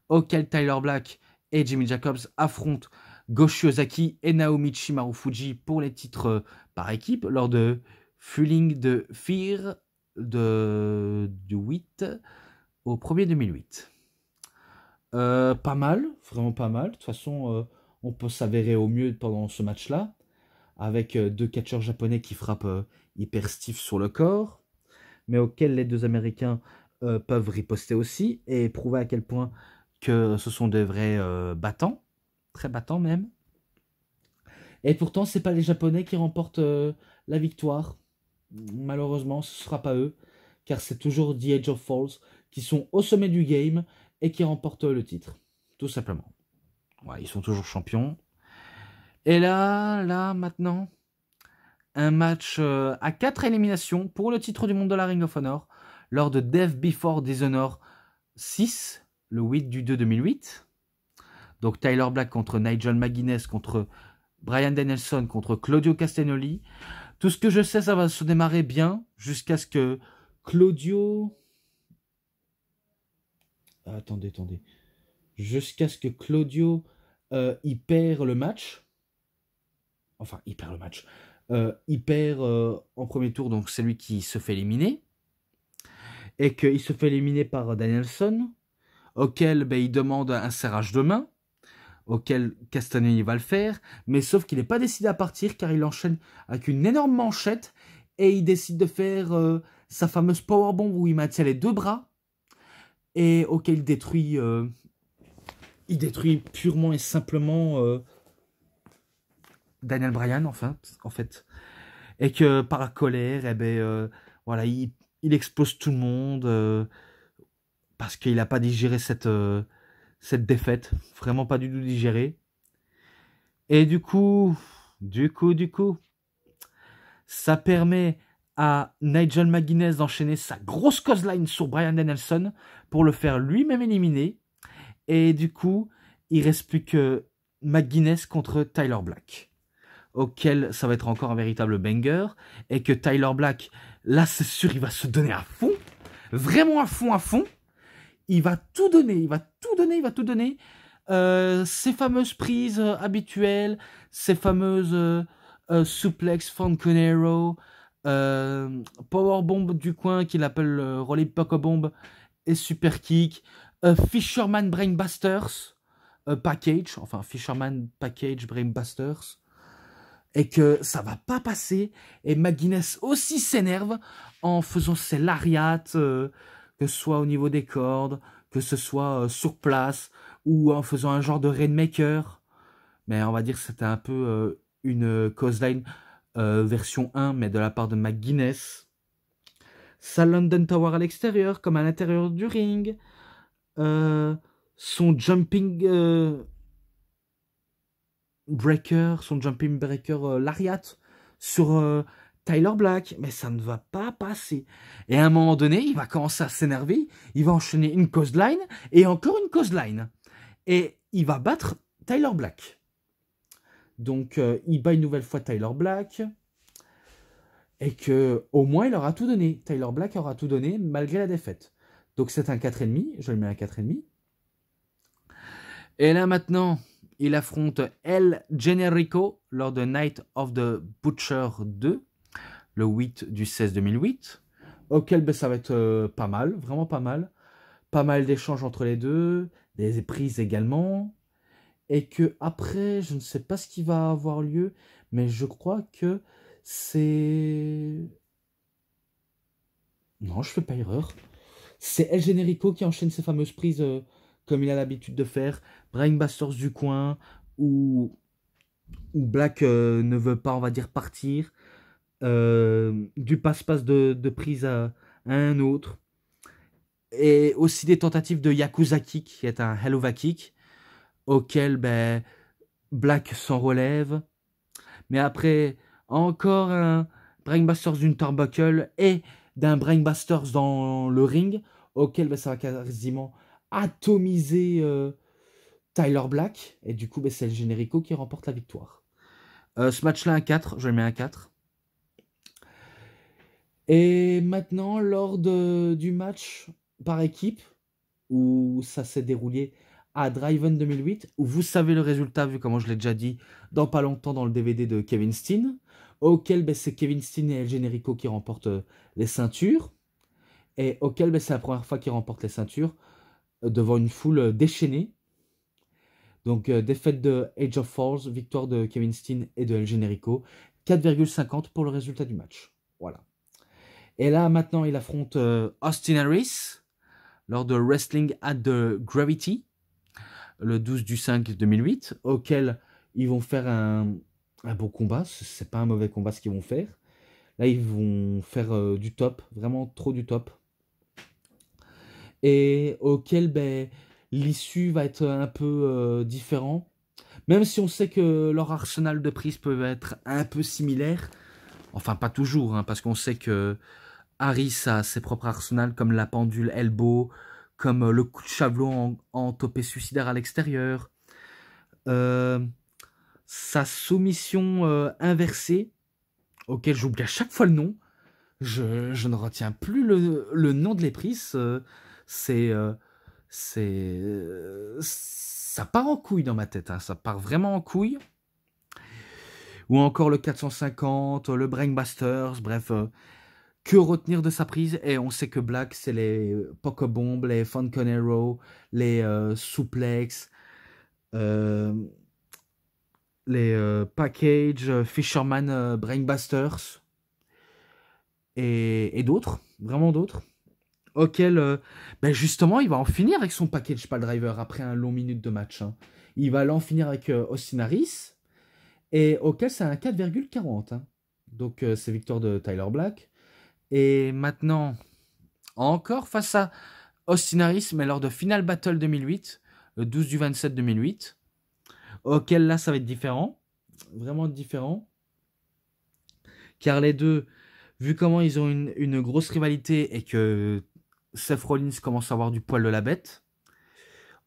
auquel Tyler Black et Jimmy Jacobs affrontent Go Shiozaki et Naomichi Marufuji pour les titres par équipe lors de Fueling de Fear du 8 au 1er 2008. Pas mal, vraiment pas mal. De toute façon, on peut s'avérer au mieux pendant ce match-là, avec deux catcheurs japonais qui frappent hyper stiff sur le corps, mais auxquels les deux Américains peuvent riposter aussi, et prouver à quel point que ce sont des vrais battants, très battants même. Et pourtant, c'est pas les Japonais qui remportent la victoire. Malheureusement, ce ne sera pas eux, car c'est toujours The Age of Falls qui sont au sommet du game et qui remportent le titre, tout simplement. Ouais, ils sont toujours champions. Et là, maintenant, un match à 4 éliminations pour le titre du monde de la Ring of Honor lors de Death Before Dishonor 6, le 8 du 2 2008. Donc Tyler Black contre Nigel McGuinness, contre Bryan Danielson, contre Claudio Castagnoli. Tout ce que je sais, ça va se démarrer bien jusqu'à ce que Claudio... Attendez. Jusqu'à ce que Claudio il perd le match. Enfin, il perd le match. Il perd en premier tour, donc c'est lui qui se fait éliminer. Et qu'il se fait éliminer par Danielson, auquel il demande un serrage de main, auquel Castagnoli va le faire, mais sauf qu'il n'est pas décidé à partir, car il enchaîne avec une énorme manchette, et il décide de faire sa fameuse powerbomb où il maintient les deux bras, et auquel il détruit purement et simplement Daniel Bryan, enfin, en fait. Et que par la colère, voilà, il expose tout le monde parce qu'il n'a pas digéré cette défaite. Vraiment pas du tout digéré. Et du coup, ça permet à Nigel McGuinness d'enchaîner sa grosse clothesline sur Bryan Danielson pour le faire lui-même éliminer. Et du coup, il reste plus que McGuinness contre Tyler Black, auquel ça va être encore un véritable banger, et que Tyler Black, là c'est sûr, il va se donner à fond, vraiment à fond, à fond. Il va tout donner, il va tout donner, il va tout donner. Ces fameuses prises habituelles, ces fameuses suplex Falconero, powerbomb du coin qu'il appelle Rolling Pokebomb et super kick, Fisherman Brainbusters package, enfin Fisherman package Brainbusters, et que ça va pas passer. Et McGuinness aussi s'énerve en faisant ses lariats, que ce soit au niveau des cordes, que ce soit sur place, ou en faisant un genre de Rainmaker. Mais on va dire que c'était un peu une clothesline version 1, mais de la part de McGuinness. Sa London Tower à l'extérieur, comme à l'intérieur du ring. Son jumping breaker, son jumping breaker lariat sur Tyler Black, mais ça ne va pas passer. Et à un moment donné, il va commencer à s'énerver, il va enchaîner une clothesline et encore une clothesline. Et il va battre Tyler Black. Donc il bat une nouvelle fois Tyler Black. Et que au moins il aura tout donné. Tyler Black aura tout donné malgré la défaite. Donc c'est un 4,5, je le mets à 4,5. Et là maintenant, il affronte El Generico lors de Night of the Butcher 2, le 8 du 16 2008, auquel ben, ça va être pas mal, vraiment pas mal. Pas mal d'échanges entre les deux, des prises également. Et que après, je ne sais pas ce qui va avoir lieu, mais je crois que c'est... Non, je fais pas erreur. C'est El Generico qui enchaîne ses fameuses prises comme il a l'habitude de faire. Brainbusters du coin, où Black ne veut pas, on va dire, partir. Du passe-passe de prise à un autre. Et aussi des tentatives de Yakuza Kick, qui est un Helluva Kick, auquel ben, Black s'en relève. Mais après, encore un Brainbusters d'une turnbuckle et d'un Brainbusters dans le ring, auquel ben, ça va quasiment atomiser Tyler Black. Et du coup, ben, c'est le Generico qui remporte la victoire. Ce match-là, un 4, je le mets un 4. Et maintenant, lors du match par équipe, où ça s'est déroulé à Driven 2008, où vous savez le résultat, vu comment je l'ai déjà dit, dans pas longtemps dans le DVD de Kevin Steen, auquel ben, c'est Kevin Steen et El Generico qui remportent les ceintures, et auquel ben, c'est la première fois qu'ils remportent les ceintures, devant une foule déchaînée. Donc défaite de Age of Falls, victoire de Kevin Steen et de El Generico, 4,50 pour le résultat du match. Voilà. Et là, maintenant, il affronte Austin Harris lors de Wrestling at the Gravity, le 12 du 5 2008, auquel ils vont faire un beau combat. C'est pas un mauvais combat ce qu'ils vont faire. Là, ils vont faire du top, vraiment trop du top. Et auquel ben, l'issue va être un peu différent. Même si on sait que leur arsenal de prises peut être un peu similaire. Enfin, pas toujours, hein, parce qu'on sait que Harris a ses propres arsenals comme la pendule elbow, comme le coup de javelot en topé suicidaire à l'extérieur. Sa soumission inversée, auquel j'oublie à chaque fois le nom. Je ne retiens plus le nom de l'éprise. Ça part en couille dans ma tête. Hein, ça part vraiment en couille. Ou encore le 450, le Brainbusters, bref. Que retenir de sa prise? Et on sait que Black, c'est les Pokebombs, les Falconero, les Suplex, les Package, Fisherman Brainbusters, et d'autres, vraiment d'autres, auxquels, ben justement, il va en finir avec son Package Piledriver après un long minute de match. Hein. Il va en finir avec Austin Harris, et auquel c'est un 4,40. Hein. Donc, c'est victoire de Tyler Black. Et maintenant, encore face à Austin Harris, mais lors de Final Battle 2008, le 12 du 27 2008, auquel là, ça va être différent, vraiment différent, car les deux, vu comment ils ont une grosse rivalité et que Seth Rollins commence à avoir du poil de la bête,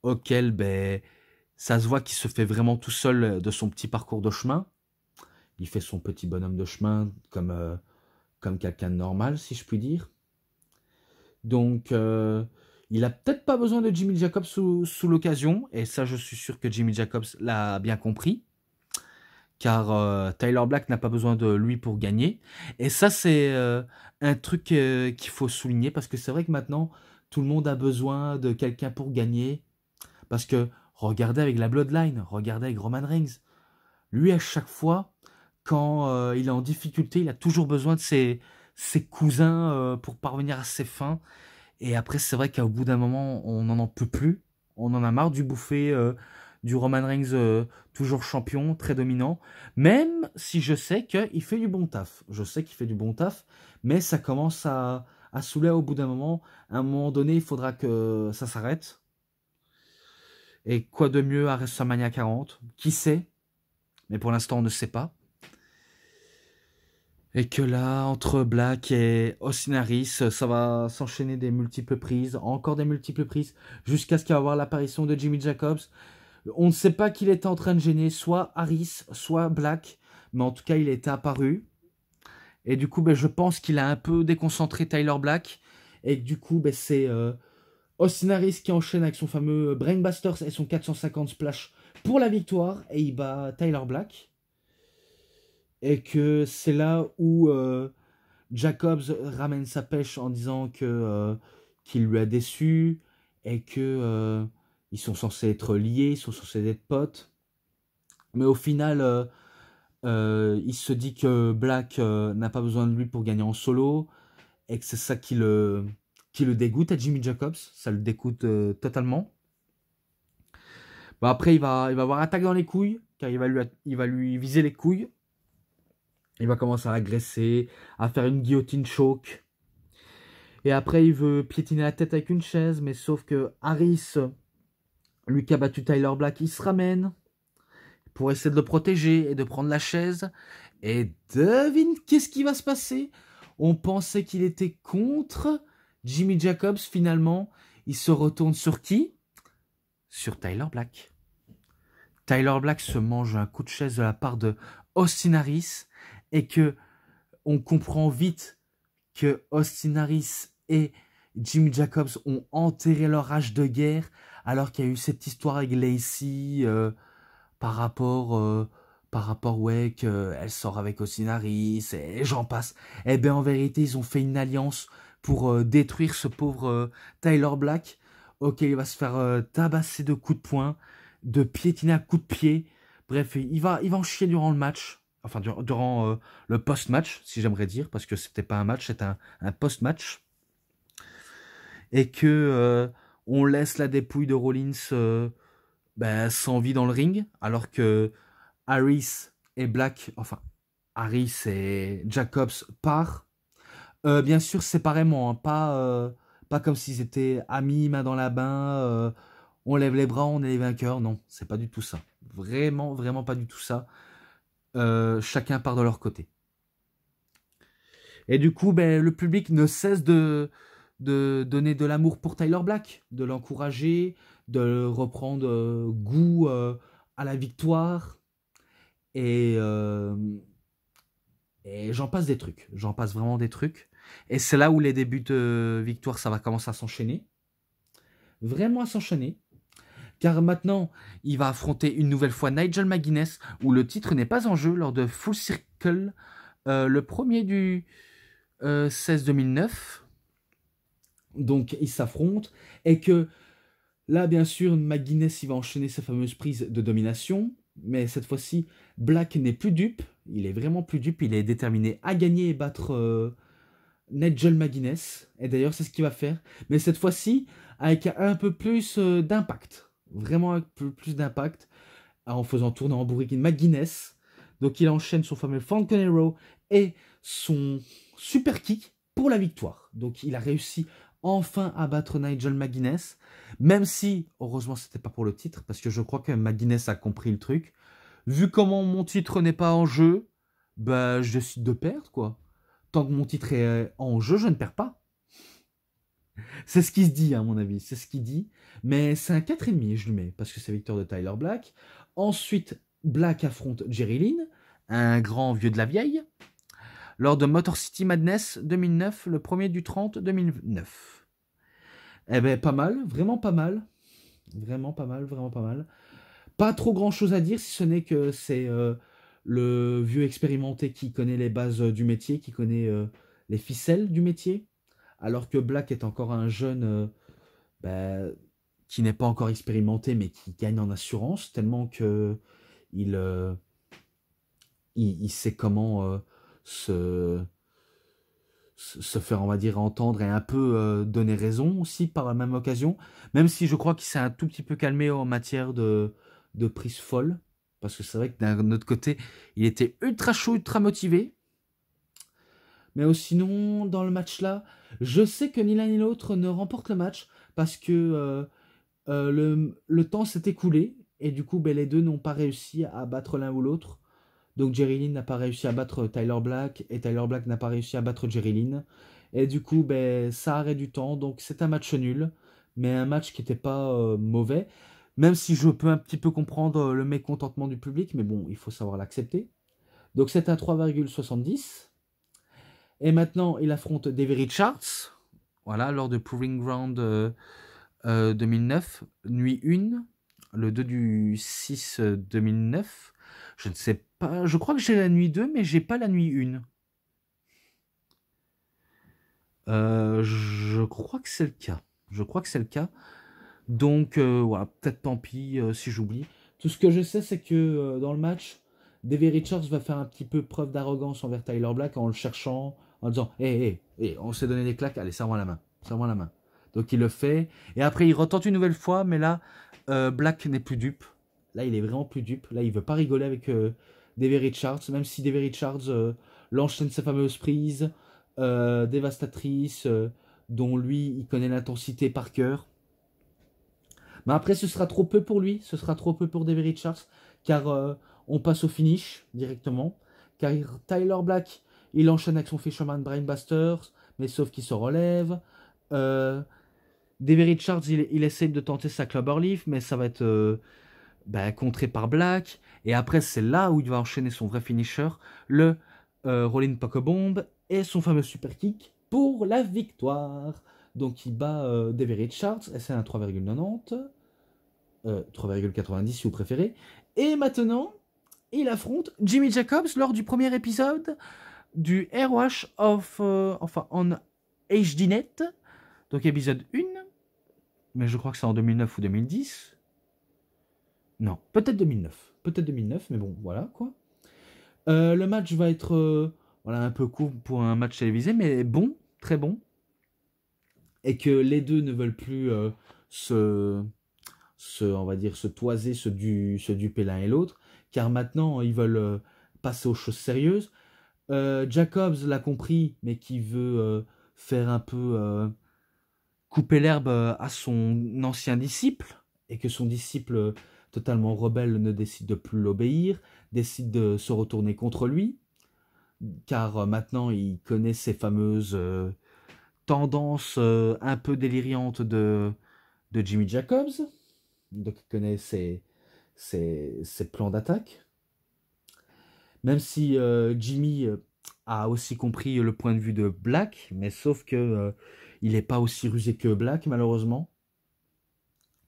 auquel, ben, Ça se voit qu'il se fait vraiment tout seul de son petit parcours de chemin. Il fait son petit bonhomme de chemin comme quelqu'un de normal, si je puis dire. Donc, il a peut-être pas besoin de Jimmy Jacobs sous l'occasion. Et ça, je suis sûr que Jimmy Jacobs l'a bien compris. Car Tyler Black n'a pas besoin de lui pour gagner. Et ça, c'est un truc qu'il faut souligner. Parce que c'est vrai que maintenant, tout le monde a besoin de quelqu'un pour gagner. Parce que regardez avec la Bloodline, regardez avec Roman Reigns. Lui, à chaque fois, quand il est en difficulté, il a toujours besoin de ses cousins pour parvenir à ses fins. Et après, c'est vrai qu'au bout d'un moment, on n'en peut plus. On en a marre du bouffer du Roman Reigns toujours champion, très dominant. Même si je sais qu'il fait du bon taf. Je sais qu'il fait du bon taf, mais ça commence à saouler au bout d'un moment. À un moment donné, il faudra que ça s'arrête. Et quoi de mieux à WrestleMania 40? Qui sait? Mais pour l'instant, on ne sait pas. Et que là, entre Black et Austin Harris, ça va s'enchaîner des multiples prises, encore des multiples prises, jusqu'à ce qu'il va y avoir l'apparition de Jimmy Jacobs. On ne sait pas qu'il était en train de gêner soit Harris, soit Black, mais en tout cas, il était apparu. Et du coup, ben, je pense qu'il a un peu déconcentré Tyler Black. Et du coup, ben, c'est Austin Harris qui enchaîne avec son fameux Brainbusters et son 450 splash pour la victoire. Et il bat Tyler Black. Et que c'est là où Jacobs ramène sa pêche en disant qu'il lui a déçu et que ils sont censés être liés, ils sont censés être potes. Mais au final, il se dit que Black n'a pas besoin de lui pour gagner en solo et que c'est ça qui le dégoûte à Jimmy Jacobs. Ça le dégoûte totalement. Bon, après, il va avoir attaque dans les couilles, car il va lui viser les couilles. Il va commencer à agresser, à faire une guillotine choke. Et après, il veut piétiner la tête avec une chaise, mais sauf que Harris, lui qui a battu Tyler Black, il se ramène pour essayer de le protéger et de prendre la chaise. Et devine qu'est-ce qui va se passer? On pensait qu'il était contre Jimmy Jacobs, finalement. Il se retourne sur qui? Sur Tyler Black. Tyler Black se mange un coup de chaise de la part de Austin Harris et que on comprend vite que Austin Harris et Jimmy Jacobs ont enterré leur rage de guerre alors qu'il y a eu cette histoire avec Lacey par rapport ouais qu'elle sort avec Austin Harris et j'en passe. Eh bien en vérité ils ont fait une alliance pour détruire ce pauvre Tyler Black. Ok, il va se faire tabasser de coups de poing, de piétiner à coups de pied. Bref, il va en chier durant le match. Enfin, durant le post-match, si j'aimerais dire, parce que c'était pas un match, c'était un post-match. Et que on laisse la dépouille de Rollins sans vie dans le ring, alors que Harris et Black, enfin, Harris et Jacobs partent. Bien sûr, séparément, hein, pas comme s'ils étaient amis, main dans la main, on lève les bras, on est les vainqueurs. Non, c'est pas du tout ça. Vraiment, vraiment pas du tout ça. Chacun part de leur côté. Et du coup, le public ne cesse de donner de l'amour pour Tyler Black, de l'encourager, de reprendre goût à la victoire. Et j'en passe des trucs. J'en passe vraiment des trucs. Et c'est là où les débuts de victoire, ça va commencer à s'enchaîner. Vraiment à s'enchaîner. Car maintenant, il va affronter une nouvelle fois Nigel McGuinness, où le titre n'est pas en jeu lors de Full Circle, le premier du 16-2009. Donc, ils s'affrontent. Et que là, bien sûr, McGuinness, il va enchaîner sa fameuse prise de domination. Mais cette fois-ci, Black n'est plus dupe. Il est vraiment plus dupe. Il est déterminé à gagner et battre Nigel McGuinness. Et d'ailleurs, c'est ce qu'il va faire. Mais cette fois-ci, avec un peu plus d'impact. Vraiment un peu plus d'impact. En faisant tourner en bourriquine McGuinness. Donc, il enchaîne son fameux Falcon Arrow et son super kick pour la victoire. Donc, il a réussi enfin à battre Nigel McGuinness. Même si, heureusement, c'était pas pour le titre. Parce que je crois que McGuinness a compris le truc. Vu comment mon titre n'est pas en jeu, je décide de perdre, quoi. Tant que mon titre est en jeu, je ne perds pas. C'est ce qui se dit, à mon avis. C'est ce qu'il dit. Mais c'est un 4,5, je lui mets, parce que c'est victoire de Tyler Black. Ensuite, Black affronte Jerry Lynn, un grand vieux de la vieille, lors de Motor City Madness 2009, le 1er du 30 2009. Eh ben, pas mal, vraiment pas mal. Vraiment pas mal, vraiment pas mal. Pas trop grand chose à dire, si ce n'est que c'est le vieux expérimenté qui connaît les bases du métier, qui connaît les ficelles du métier, alors que Black est encore un jeune bah, qui n'est pas encore expérimenté, mais qui gagne en assurance, tellement que il, euh, il sait comment se faire, on va dire, entendre et un peu donner raison aussi par la même occasion, même si je crois qu'il s'est un tout petit peu calmé en matière de prise folle, parce que c'est vrai que d'un autre côté, il était ultra chaud, ultra motivé, mais sinon, dans le match-là, je sais que ni l'un ni l'autre ne remporte le match, parce que le temps s'est écoulé, et du coup, ben, les deux n'ont pas réussi à battre l'un ou l'autre. Donc Jerry Lynn n'a pas réussi à battre Tyler Black et Tyler Black n'a pas réussi à battre Jerry Lynn. Et du coup, ben, ça arrête du temps. Donc c'est un match nul, mais un match qui n'était pas mauvais. Même si je peux un petit peu comprendre le mécontentement du public, mais bon, il faut savoir l'accepter. Donc c'est un 3,70. Et maintenant, il affronte Davey Richards. Voilà, lors de Proving Ground 2009, nuit 1, le 2 du 6 2009. Je ne sais pas, je crois que j'ai la nuit 2, mais j'ai pas la nuit 1. Je crois que c'est le cas. Je crois que c'est le cas. Donc, voilà, peut-être tant pis si j'oublie. Tout ce que je sais, c'est que dans le match, Davey Richards va faire un petit peu preuve d'arrogance envers Tyler Black en le cherchant, en disant hé, on s'est donné des claques, allez, serre-moi la main. Serre-moi la main. Donc, il le fait. Et après, il retente une nouvelle fois, mais là, Black n'est plus dupe. Là, il est vraiment plus dupe. Là, il veut pas rigoler avec Davey Richards, même si Davey Richards l'enchaîne sa fameuse prise dévastatrice, dont lui, il connaît l'intensité par cœur. Mais après, ce sera trop peu pour lui, ce sera trop peu pour Davey Richards, car on passe au finish directement. Car Tyler Black, il enchaîne avec son Fisherman Brainbusters, mais sauf qu'il se relève. Davey Richards, il essaie de tenter sa Clubber Leaf, mais ça va être contré par Black. Et après, c'est là où il va enchaîner son vrai finisher, le Rolling Pokebomb et son fameux super kick pour la victoire. Donc il bat Davey Richards, et c'est un 3,90. 3,90 si vous préférez. Et maintenant, il affronte Jimmy Jacobs lors du premier épisode du Airwash of, enfin, on HDNet. Donc épisode 1. Mais je crois que c'est en 2009 ou 2010. Non, peut-être 2009. Peut-être 2009, mais bon, voilà quoi. Le match va être voilà, un peu court pour un match télévisé, mais bon, très bon. Et que les deux ne veulent plus on va dire, se toiser, se duper l'un et l'autre, car maintenant, ils veulent passer aux choses sérieuses. Jacobs l'a compris, mais qui veut faire un peu couper l'herbe à son ancien disciple, et que son disciple totalement rebelle ne décide de plus l'obéir, décide de se retourner contre lui, car maintenant il connaît ces fameuses tendances un peu délirantes de Jimmy Jacobs, donc il connaît ses plans d'attaque. Même si Jimmy a aussi compris le point de vue de Black, mais sauf que il n'est pas aussi rusé que Black, malheureusement.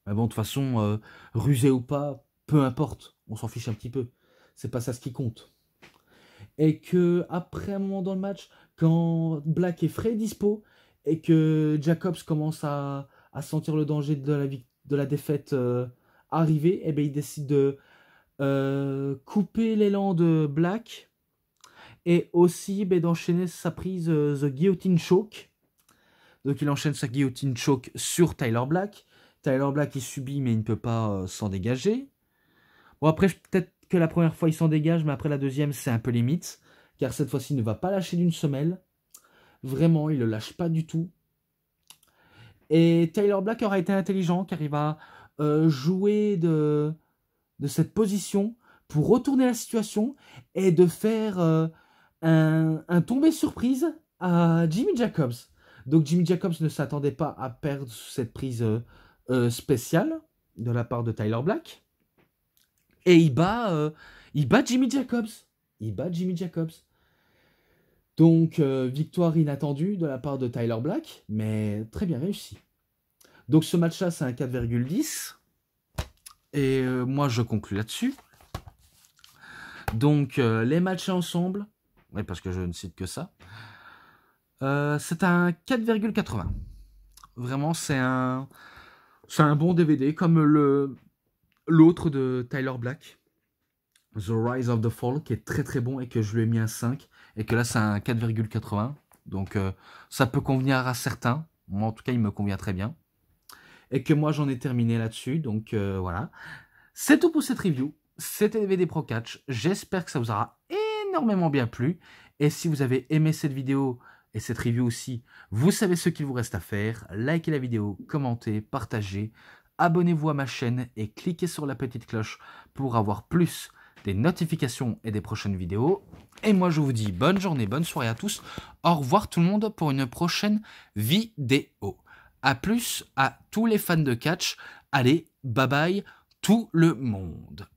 Mais bon, de toute façon, rusé ou pas, peu importe, on s'en fiche un petit peu. C'est pas ça ce qui compte. Et que après un moment dans le match, quand Black est frais et dispo, et que Jacobs commence à sentir le danger de la défaite arriver, et bien il décide de couper l'élan de Black et aussi d'enchaîner sa prise The Guillotine Choke. Donc il enchaîne sa Guillotine Choke sur Tyler Black. Tyler Black il subit mais il ne peut pas s'en dégager. Bon après peut-être que la première fois il s'en dégage, mais après la deuxième c'est un peu limite, car cette fois-ci il ne va pas lâcher d'une semelle. Vraiment, il ne le lâche pas du tout. Et Tyler Black aura été intelligent, car il va jouer de cette position pour retourner la situation et de faire un tombé surprise à Jimmy Jacobs. Donc Jimmy Jacobs ne s'attendait pas à perdre cette prise spéciale de la part de Tyler Black. Et il bat Jimmy Jacobs. Il bat Jimmy Jacobs. Donc, victoire inattendue de la part de Tyler Black, mais très bien réussi. Donc, ce match-là, c'est un 4,10. Et moi, je conclue là-dessus. Donc, les matchs ensemble, oui, parce que je ne cite que ça, c'est un 4,80. Vraiment, c'est un bon DVD, comme l'autre de Tyler Black, The Rise of the Fall, qui est très très bon et que je lui ai mis un 5, et que là, c'est un 4,80. Donc, ça peut convenir à certains. Moi, en tout cas, il me convient très bien. Et que moi, j'en ai terminé là-dessus. Donc, voilà. C'est tout pour cette review. C'était DVD Pro Catch. J'espère que ça vous aura énormément bien plu. Et si vous avez aimé cette vidéo et cette review aussi, vous savez ce qu'il vous reste à faire. Likez la vidéo, commentez, partagez, abonnez-vous à ma chaîne et cliquez sur la petite cloche pour avoir plus des notifications et des prochaines vidéos. Et moi, je vous dis bonne journée, bonne soirée à tous. Au revoir tout le monde pour une prochaine vidéo. A plus à tous les fans de catch. Allez, bye bye tout le monde.